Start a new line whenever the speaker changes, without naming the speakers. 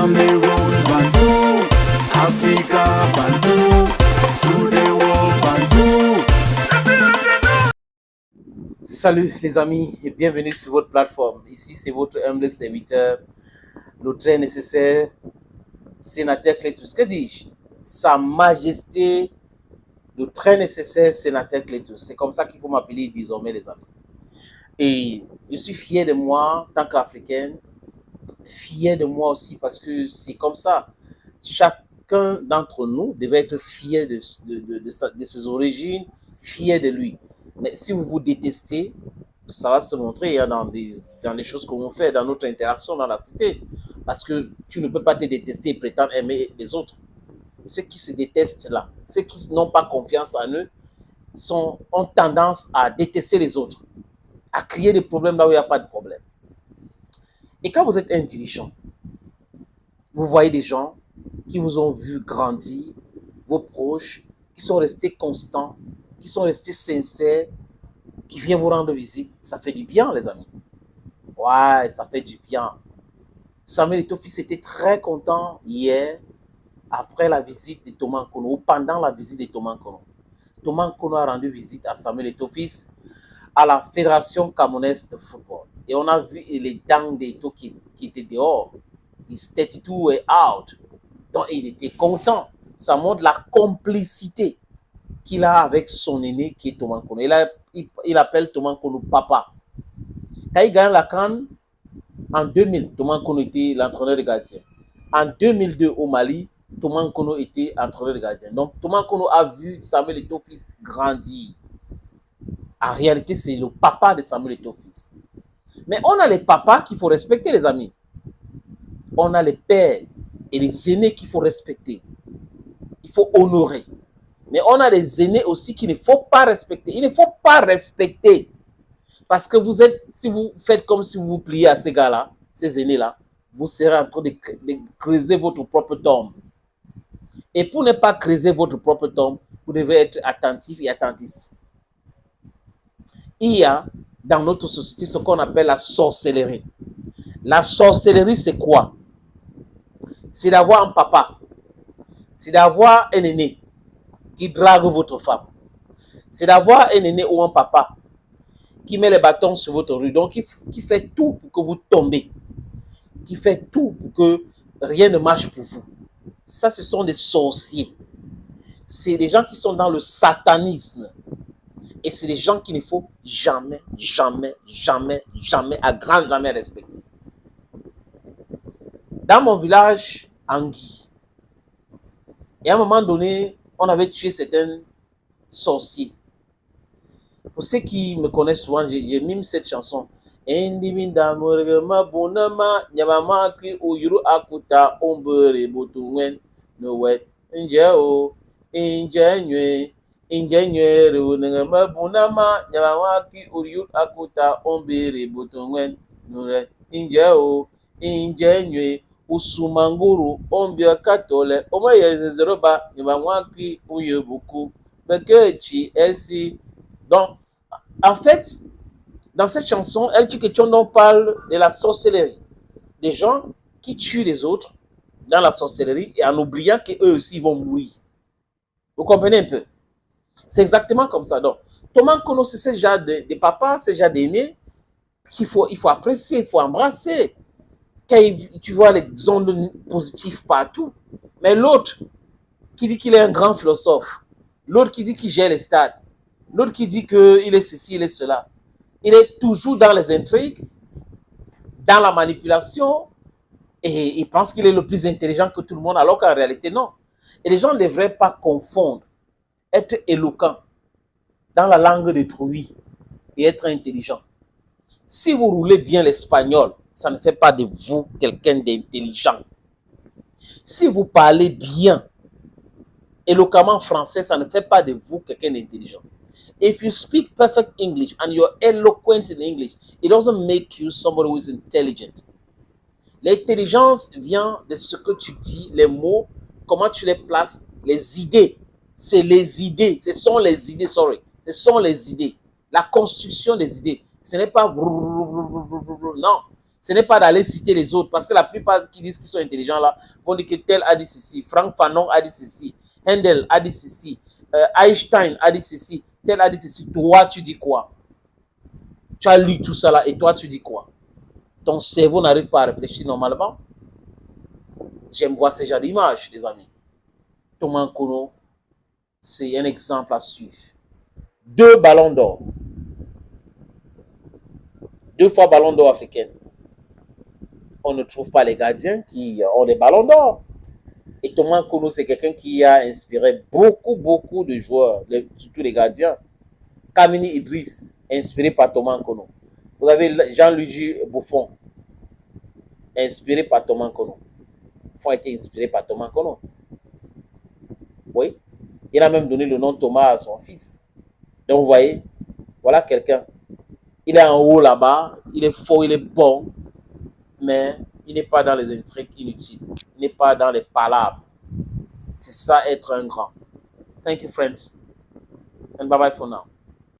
Cameroon, Bantou, Africa, Bantou, through the world, Bantou.
Salut les amis et bienvenue sur votre plateforme. Ici c'est votre humble serviteur, le très nécessaire sénateur Clétus. Que dis-je? Sa Majesté, le très nécessaire sénateur Clétus. C'est comme ça qu'il faut m'appeler désormais les amis. Et je suis fier de moi en tant qu'Africaine, fier de moi aussi parce que c'est comme ça. Chacun d'entre nous devrait être fier de ses origines, fier de lui. Mais si vous vous détestez, ça va se montrer dans les choses que l'on fait, dans notre interaction dans la cité. Parce que tu ne peux pas te détester et prétendre aimer les autres. Ceux qui se détestent là, ceux qui n'ont pas confiance en eux, ont tendance à détester les autres, à créer des problèmes là où il n'y a pas de problème. Et quand vous êtes un dirigeant, vous voyez des gens qui vous ont vu grandir, vos proches, qui sont restés constants, qui sont restés sincères, qui viennent vous rendre visite, ça fait du bien, les amis. Ouais, ça fait du bien. Samuel Eto'o-Fils était très content hier, après la visite de Thomas Nkono, ou pendant la visite de Thomas Nkono. Thomas Nkono a rendu visite à Samuel Eto'o-Fils à la Fédération camerounaise de football. Et on a vu les dents d'Eto'o qui étaient dehors. His 32 were out. Donc, il était content. Ça montre la complicité qu'il a avec son aîné qui est Thomas Nkono. Il appelle Thomas Nkono papa. Quand il gagne la CAN, en 2000, Thomas Nkono était l'entraîneur de gardien. En 2002, au Mali, Thomas Nkono était entraîneur de gardien. Donc, Thomas Nkono a vu Samuel Eto'o-Fils grandir. En réalité, c'est le papa de Samuel Eto'o-Fils. Mais on a les papas qu'il faut respecter, les amis. On a les pères et les aînés qu'il faut respecter. Il faut honorer. Mais on a les aînés aussi qu'il ne faut pas respecter. Il ne faut pas respecter. Parce que si vous faites comme si vous vous pliez à ces gars-là, ces aînés-là, vous serez en train de creuser votre propre tombe. Et pour ne pas creuser votre propre tombe, vous devez être attentif et attentiste. Il y a dans notre société ce qu'on appelle la sorcellerie. La sorcellerie, c'est quoi? C'est d'avoir un papa, c'est d'avoir un aîné qui drague votre femme. C'est d'avoir un aîné ou un papa qui met les bâtons sur votre rue, donc qui fait tout pour que vous tombez, qui fait tout pour que rien ne marche pour vous. Ça, ce sont des sorciers. C'est des gens qui sont dans le satanisme. Et c'est des gens qu'il ne faut jamais, jamais, jamais, jamais, à grand jamais respecter. Dans mon village, Angui, et à un moment donné, on avait tué certains sorciers. Pour ceux qui me connaissent souvent, j'ai mis cette chanson. Usumanguru ombia katole omayezezroba nyamwaki uyebuku bekechi esi. Donc en fait, dans cette chanson, El Tchiketchondo parle de la sorcellerie. Des gens qui tuent les autres dans la sorcellerie et en oubliant qu'eux aussi vont mourir. Vous comprenez un peu? C'est exactement comme ça. Donc, Thomas Nkono, c'est ce genre de papa, ce genre d'aîné qu'il faut apprécier, il faut embrasser. Quand tu vois les ondes positives partout. Mais l'autre qui dit qu'il est un grand philosophe, l'autre qui dit qu'il gère les stades, l'autre qui dit qu'il est ceci, il est cela. Il est toujours dans les intrigues, dans la manipulation, et il pense qu'il est le plus intelligent que tout le monde, alors qu'en réalité, non. Et les gens ne devraient pas confondre être éloquent dans la langue d'autrui et être intelligent. Si vous roulez bien l'espagnol, ça ne fait pas de vous quelqu'un d'intelligent. Si vous parlez bien éloquemment français, ça ne fait pas de vous quelqu'un d'intelligent. If you speak perfect English and you're eloquent in English, it doesn't make you somebody who is intelligent. L'intelligence vient de ce que tu dis, les mots, comment tu les places, les idées. C'est les idées, ce sont les idées, ce sont les idées. La construction des idées. Ce n'est pas non, Ce n'est pas d'aller citer les autres, parce que la plupart qui disent qu'ils sont intelligents là vont dire que tel a dit ceci, Frank Fanon a dit ceci, Handel a dit ceci, Einstein a dit ceci, tel a dit ceci. Toi, tu dis quoi? Tu as lu tout ça là et toi, tu dis quoi? Ton cerveau n'arrive pas à réfléchir normalement. J'aime voir ce genre d'images, les amis. Thomas Nkono, c'est un exemple à suivre. 2 ballons d'or. 2 fois ballon d'or africain. On ne trouve pas les gardiens qui ont des ballons d'or. Et Thomas Nkono, c'est quelqu'un qui a inspiré beaucoup de joueurs, surtout les gardiens. Kamini Idriss, inspiré par Thomas Nkono. Vous avez Jean-Louis Buffon, inspiré par Thomas Nkono. Buffon a été inspiré par Thomas Nkono. Oui. Il a même donné le nom Thomas à son fils. Donc, vous voyez, voilà quelqu'un. Il est en haut là-bas, il est fort, il est bon, mais il n'est pas dans les intrigues inutiles. Il n'est pas dans les palabres. C'est ça, être un grand. Thank you, friends. And bye-bye for now.